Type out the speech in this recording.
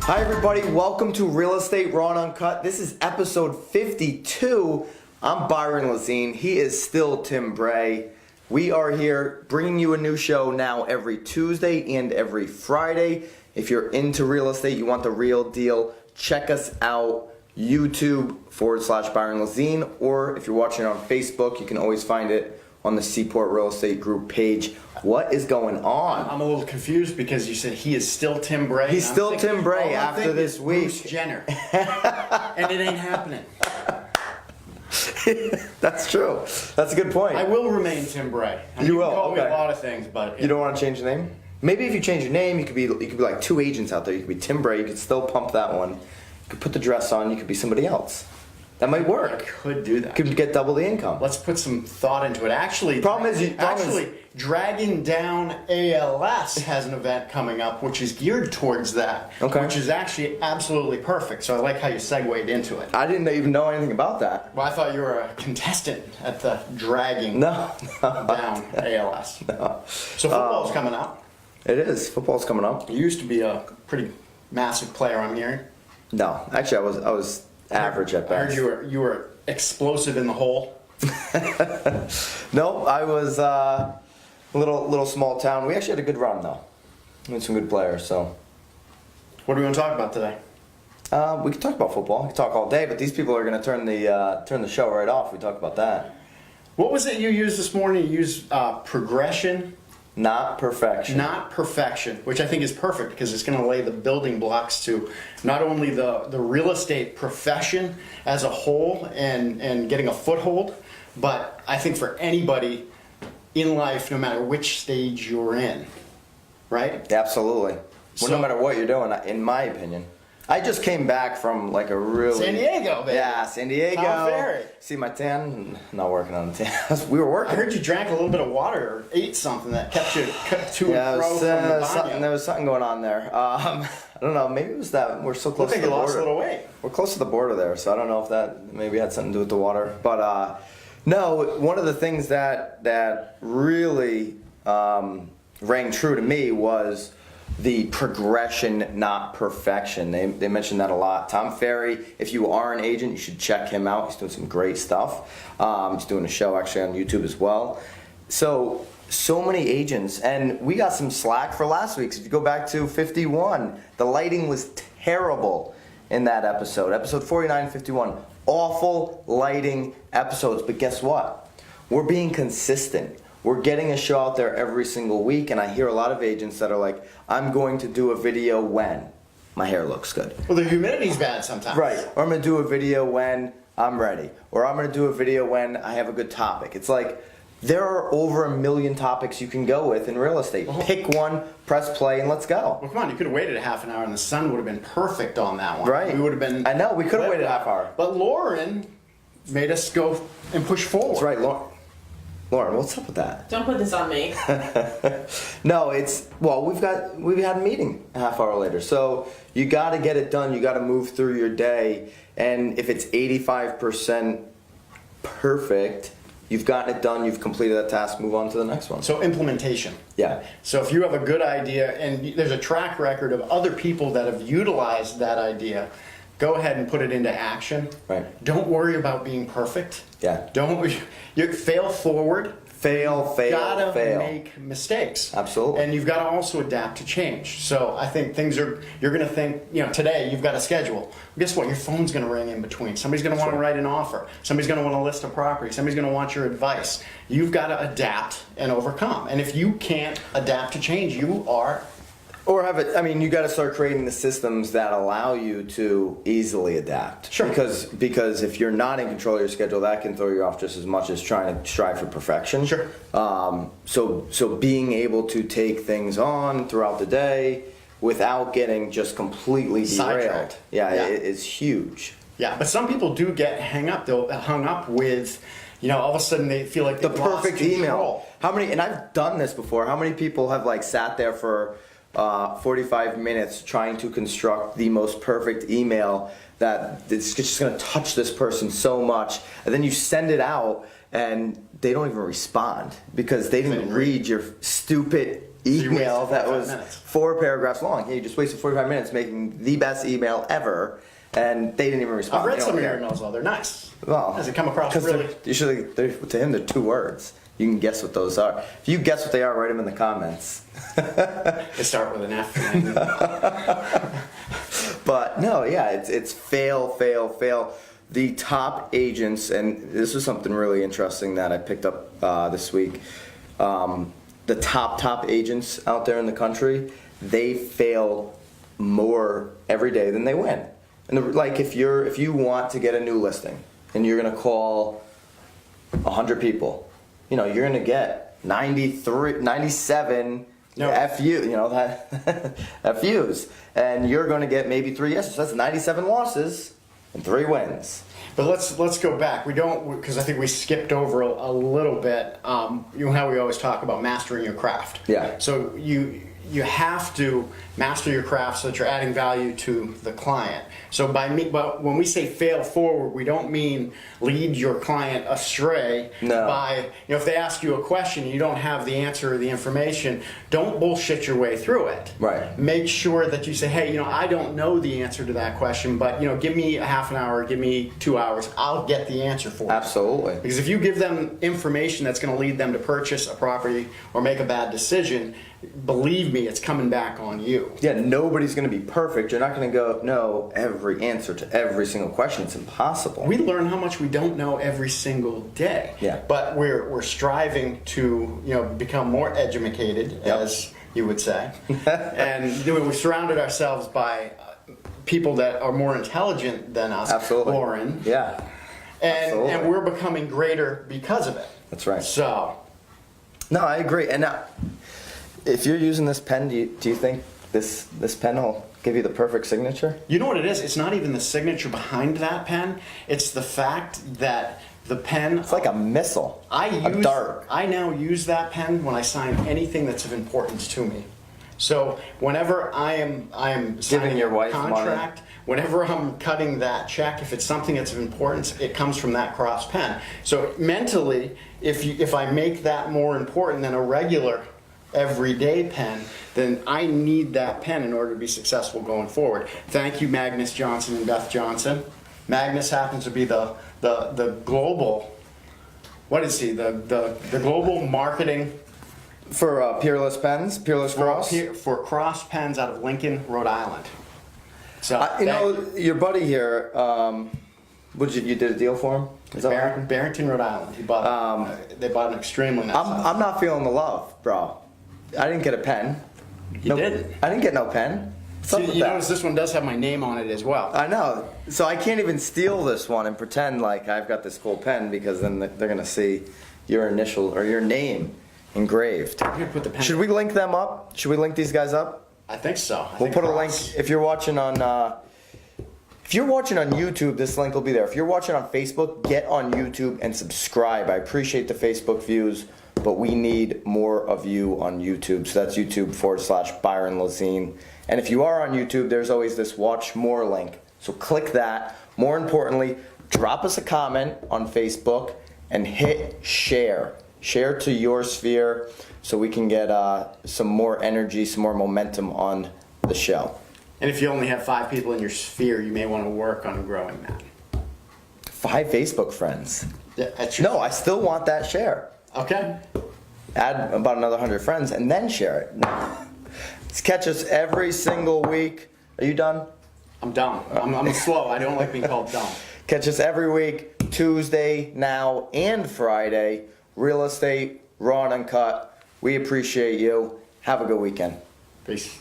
Hi everybody, welcome to Real Estate Raw&Uncut. This is episode 52. I'm Byron Lazine. He is still Tim Bray. We are here bringing you a new show now every Tuesday and every Friday. If you're into real estate, you want the real deal, check us out, YouTube.com/Byron Lazine, or if you're watching it on Facebook, you can always find it on the Seaport Real Estate Group page. What is going on? I'm a little confused because you said he is still Tim Bray. He's still Tim Bray after this week. Bruce Jenner. And it ain't happening. That's true. That's a good point. I will remain Tim Bray. You will, can call me okay. a lot of things, but You don't want to change the name? Maybe if you change your name, you could be like two agents out there. You could be Tim Bray. You could still pump that one. You could put the dress on. You could be somebody else. That might I work. could do that. Could get double the income. Let's put some thought into it. Actually, Problem Dragging Down ALS has an event coming up which is geared towards that, Okay. which is actually absolutely perfect. So I like how you segued into it. I didn't even know anything about that. Well, I thought you were a contestant at the Dragging No. Down ALS. No. So football's coming up. It is. Football's coming up. You used to be a pretty massive player, I'm hearing. No, actually, I was average at I heard best. you were explosive in the hole. No, I was a little small town. We actually had a good run though. We had some good players. So What do we want to talk about today? we could talk about football. We could talk all day, but these people are going to turn the show right off. We talk about that. What was it you used this morning? You used progression, Not perfection. not perfection, which I think is perfect because it's going to lay the building blocks to not only the real estate profession as a whole and getting a foothold, but I think for anybody in life, no matter which stage you're in, right? Absolutely. Well, So- no matter what you're doing, in my opinion. I just came back from like a really San Diego, baby. Yeah, San Diego. Tom Ferry. See my tan? Not working on the tan. We were working. I heard you drank a little bit of water or ate something that kept you to Yeah, and it fro was, from the something, banyo. there was something going on there. I don't know. Maybe it was that we're so close Looks like to you the lost a border. little weight. We're close to the border there, so I don't know if that maybe had something to do with the water. But no, one of the things that really rang true to me was the progression, not perfection. They mentioned that a lot. Tom Ferry, if you are an agent, you should check him out. He's doing some great stuff. He's doing a show actually on YouTube as well. So many agents, and we got some slack for last week's. If you go back to 51, the lighting was terrible in that episode. Episode 49, 51. Awful lighting episodes, but guess what? We're being consistent. We're getting a show out there every single week, and I hear a lot of agents that are like, I'm going to do a video when my hair looks good. Well, the humidity's bad sometimes. Right. Or I'm going to do a video when I'm ready. Or I'm going to do a video when I have a good topic. It's like, there are over 1 million topics you can go with in real estate. Pick one, press play, and let's go. Well, come on, you could have waited a half an hour and the sun would have been perfect on that one. Right. We would have been. I know, we could have waited a half hour. But Lauren made us go and push forward. That's right, Lauren, what's up with that? Don't put this on me. No, we've had a meeting a half hour later. So you got to get it done. You got to move through your day. And if it's 85% perfect, you've gotten it done. You've completed that task. Move on to the next one. So implementation. Yeah. So if you have a good idea and there's a track record of other people that have utilized that idea, go ahead and put it into action. Right. Don't worry about being perfect. Yeah. You fail forward. Fail. Gotta make mistakes. Absolutely. And you've got to also adapt to change. So I think you're going to think, today you've got a schedule. Well, guess what? Your phone's going to ring in between. Somebody's going to want to write an offer. Somebody's going to want to list a property. Somebody's going to want your advice. You've got to adapt and overcome. And if you can't adapt to change, you are. Or you got to start creating the systems that allow you to easily adapt. Sure. Because if you're not in control of your schedule, that can throw you off just as much as trying to strive for perfection. Sure. So being able to take things on throughout the day without getting just completely derailed. Sidetracked. Yeah, Yeah. it is huge. Yeah, but some people do get hung up with, all of a sudden they feel like The they've lost perfect control. email. How many? And I've done this before. How many people have sat there for 45 minutes trying to construct the most perfect email that it's just going to touch this person so much, and then you send it out and they don't even respond because they didn't read your stupid you email wasted that 45 was minutes. 4 paragraphs long. You just wasted 45 minutes making the best email ever, and they didn't even respond. I've read They some of don't your care. ellemails though. They're nice. Well, Does it come across 'cause really? usually, to him, they're 2 words. You can guess what those are. If you guess what they are, write them in the comments. They start with an F. But no, yeah, it's fail, fail, fail. The top agents, and this was something really interesting that I picked up this week. The top agents out there in the country, they fail more every day than they win. And like if you want to get a new listing and you're gonna call 100 people, you know, you're gonna get 97 No. FU, you know, that FUs, and you're going to get maybe 3 yeses. That's 97 losses and 3 wins. But let's go back. We don't, because I think we skipped over a little bit. You know how we always talk about mastering your craft. Yeah. So you have to master your craft so that you're adding value to the client. So but when we say fail forward, we don't mean lead your client astray. No. By, you know, if they ask you a question and you don't have the answer or the information, don't bullshit your way through it. Right. Make sure that you say, hey, you know, I don't know the answer to that question, but, you know, give me a half an hour, give me 2 hours, I'll get the answer for you. Absolutely. Because if you give them information that's going to lead them to purchase a property or make a bad decision, believe me, it's coming back on you. Yeah, nobody's going to be perfect. You're not going to know every answer to every single question. It's impossible. We learn how much we don't know every single day. Yeah. But we're striving to, you know, become more educated, Yep. as you would say. And we've surrounded ourselves by people that are more intelligent than us. Absolutely. Lauren. Yeah. And Absolutely. we're becoming greater because of it. That's right. So, No, I agree. And now, if you're using this pen, do you think this pen will give you the perfect signature? you know what it is? It's not even the signature behind that pen. It's the fact that the pen. It's like a missile. A dart. I now use that pen when I sign anything that's of importance to me. So whenever I am signing your a wife contract, whenever I'm cutting that check, if it's something that's of importance, it comes from that cross pen. So mentally, if I make that more important than a regular everyday pen, then I need that pen in order to be successful going forward. Thank you, Magnus Johnson and Beth Johnson. Magnus happens to be the global, what is he? The global marketing For Peerless Pens, Peerless Cross. for cross pens out of Lincoln, Rhode Island. So You know, your buddy here, you did a deal for him? Is that right? Barrington, Rhode Island. He bought. They bought an extremely nice. I'm not feeling the love, bro. I didn't get a pen. You didn't? I didn't get no pen. What's up See, with you that? notice this one does have my name on it as well. I know. So I can't even steal this one and pretend like I've got this cool pen, because then they're gonna see your initial or your name engraved. I'm gonna put the pen. Should we link them up? Should we link these guys up? I think so. We'll put a link. If you're watching on YouTube, this link will be there. If you're watching on Facebook, get on YouTube and subscribe. I appreciate the Facebook views, but we need more of you on YouTube. So that's YouTube.com/Byron Lazine. And if you are on YouTube, there's always this watch more link. So click that. More importantly, drop us a comment on Facebook and hit share. Share to your sphere so we can get some more energy, some more momentum on the show. And if you only have 5 people in your sphere, you may want to work on growing that. 5 Facebook friends. Yeah, that's your, No, I still want that share. Okay. Add about another 100 friends and then share it. Catch us every single week. Are you done? I'm dumb. I'm slow. I don't like being called dumb. Catch us every week, Tuesday, now, and Friday. Real Estate Raw and Uncut. We appreciate you. Have a good weekend. Peace.